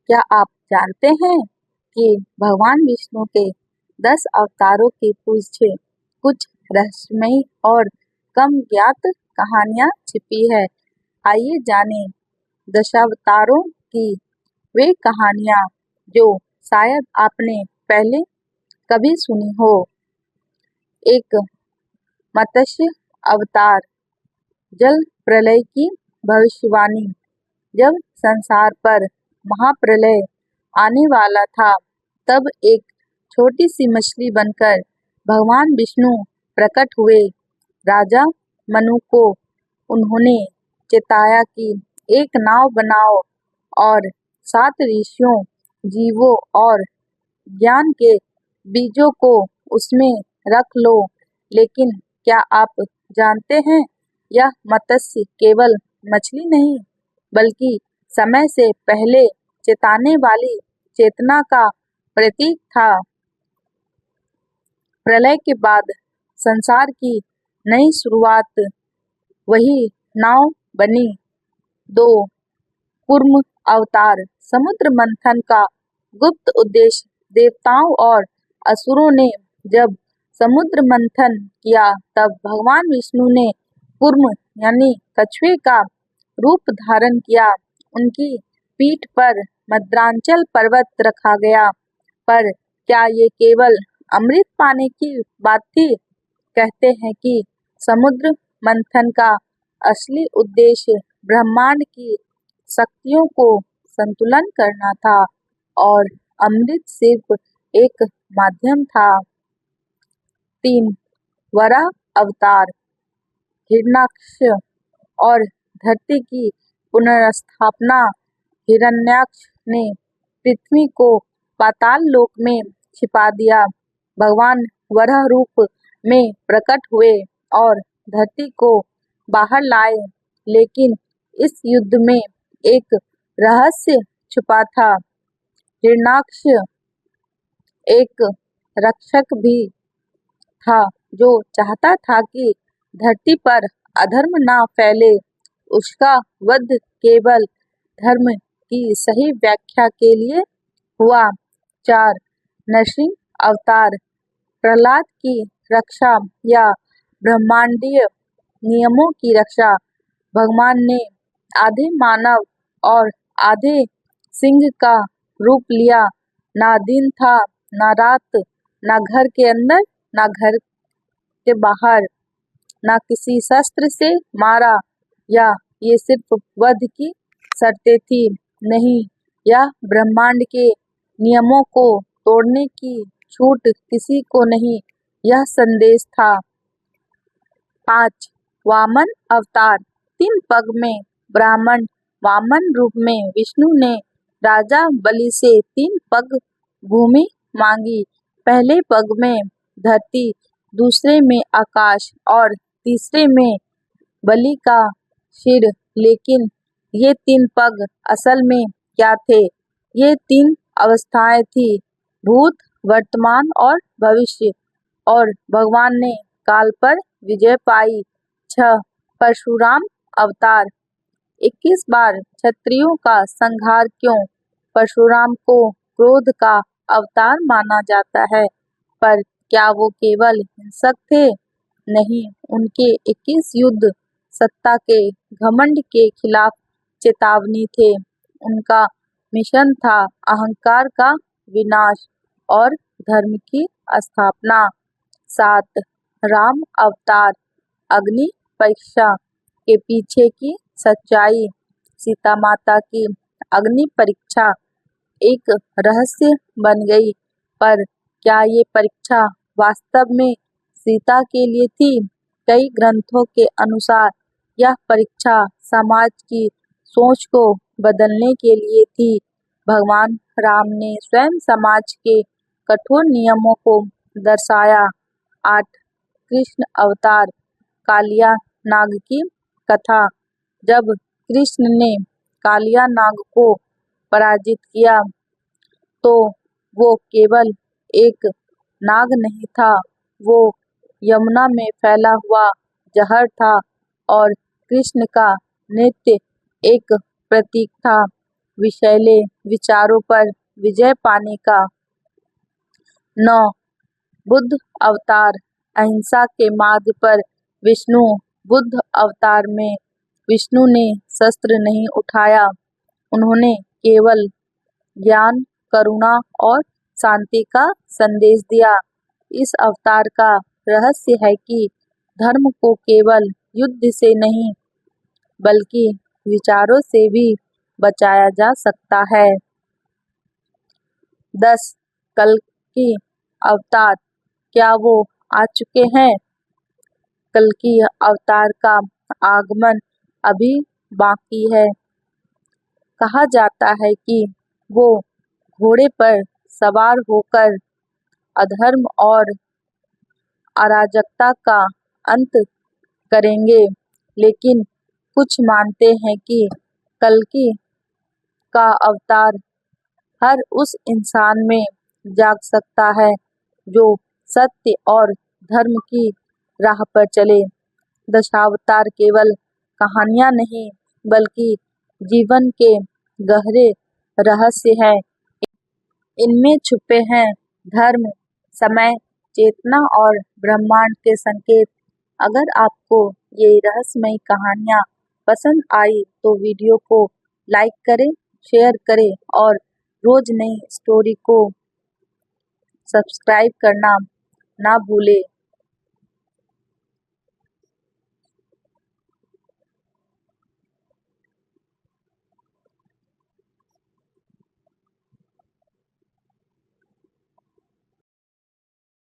क्या आप जानते हैं कि भगवान विष्णु के 10 अवतारों के पीछे कुछ रहस्यमयी और कम ज्ञात कहानियां छिपी है? आइए जानें दशावतारों की वे कहानियां जो शायद आपने पहले कभी सुनी हो। एक मत्स्य अवतार, जल प्रलय की भविष्यवाणी। जब संसार पर महाप्रलय आने वाला था, तब एक छोटी सी मछली बनकर भगवान विष्णु प्रकट हुए। राजा मनु को उन्होंने चेताया कि एक नाव बनाओ और 7 ऋषियों, जीवों और ज्ञान के बीजों को उसमें रख लो। लेकिन क्या आप जानते हैं, यह मत्स्य केवल मछली नहीं, बल्कि समय से पहले चेताने वाली चेतना का प्रतीक था। प्रलय के बाद संसार की नई शुरुआत वही नाव बनी। 2 कूर्म अवतार, समुद्र मंथन का गुप्त उद्देश्य। देवताओं और असुरों ने जब समुद्र मंथन किया, तब भगवान विष्णु ने कूर्म यानी कछुए का रूप धारण किया। उनकी पीठ पर मद्रांचल पर्वत रखा गया। पर क्या ये केवल अमृत पाने की बात थी? कहते हैं कि समुद्र मंथन का असली उद्देश्य ब्रह्मांड की शक्तियों को संतुलन करना था और अमृत सिर्फ एक माध्यम था। 3 वराह अवतार, हिरण्याक्ष और धरती की पुनर्स्थापना। हिरण्याक्ष ने पृथ्वी को पाताल लोक में छिपा दिया। भगवान वराह रूप में प्रकट हुए और धरती को बाहर लाए। लेकिन इस युद्ध में एक रहस्य छुपा था। हिरण्याक्ष एक रक्षक भी था जो चाहता था कि धरती पर अधर्म ना फैले। उसका वध केवल धर्म की सही व्याख्या के लिए हुआ। 4 नरसिंह अवतार, प्रहलाद की रक्षा या ब्रह्मांडीय नियमों की रक्षा। भगवान ने आधे मानव और आधे सिंह का रूप लिया। ना दिन था, ना रात, ना घर के अंदर, ना घर के बाहर, ना किसी शस्त्र से मारा, या ये सिर्फ वध की शर्तें थी। नहीं, यह ब्रह्मांड के नियमों को तोड़ने की छूट किसी को नहीं, यह संदेश था। 5 वामन अवतार, 3 पग में ब्राह्मण वामन रूप में विष्णु ने राजा बलि से 3 पग भूमि मांगी। पहले पग में धरती, दूसरे में आकाश और तीसरे में बलि का सिर। लेकिन ये 3 पग असल में क्या थे? ये 3 अवस्थाएं थी, भूत, वर्तमान और भविष्य। और भगवान ने काल पर विजय पाई। 6 परशुराम अवतार, 21 बार क्षत्रियों का संहार क्यों? परशुराम को क्रोध का अवतार माना जाता है, पर क्या वो केवल हिंसक थे? नहीं, उनके 21 युद्ध सत्ता के घमंड के खिलाफ चेतावनी थे। उनका मिशन था अहंकार का विनाश और धर्म की स्थापना। 7 राम अवतार, अग्नि परीक्षा के पीछे की सच्चाई। सीता माता की अग्नि परीक्षा एक रहस्य बन गई, पर क्या ये परीक्षा वास्तव में सीता के लिए थी? कई ग्रंथों के अनुसार यह परीक्षा समाज की सोच को बदलने के लिए थी। भगवान राम ने स्वयं समाज के कठोर नियमों को दर्शाया। 8 कृष्ण अवतार, कालिया नाग की कथा। जब कृष्ण ने कालिया नाग को पराजित किया, तो वो केवल एक नाग नहीं था, वो यमुना में फैला हुआ जहर था और कृष्ण का नृत्य एक प्रतीक था। विषैले विचारों पर विजय पाने का। 9. बुद्ध अवतार अहिंसा के मार्ग पर विष्णु बुद्ध अवतार में विष्णु ने शस्त्र नहीं उठाया, उन्होंने केवल ज्ञान, करुणा और शांति का संदेश दिया। इस अवतार का रहस्य है कि धर्म को केवल युद्ध से नहीं बल्कि विचारों से भी बचाया जा सकता है। 10. कल्कि अवतार क्या वो आ चुके हैं? कल्कि अवतार का आगमन अभी बाकी है। कहा जाता है कि वो घोड़े पर सवार होकर अधर्म और अराजकता का अंत करेंगे, लेकिन कुछ मानते हैं कि कल्कि का अवतार हर उस इंसान में जाग सकता है जो सत्य और धर्म की राह पर चले। दशावतार केवल कहानियां नहीं बल्कि जीवन के गहरे रहस्य हैं। इनमें छुपे हैं धर्म, समय, चेतना और ब्रह्मांड के संकेत। अगर आपको ये रहस्यमयी कहानियाँ पसंद आई तो वीडियो को लाइक करें, शेयर करें और रोज नई स्टोरी को सब्सक्राइब करना ना भूलें।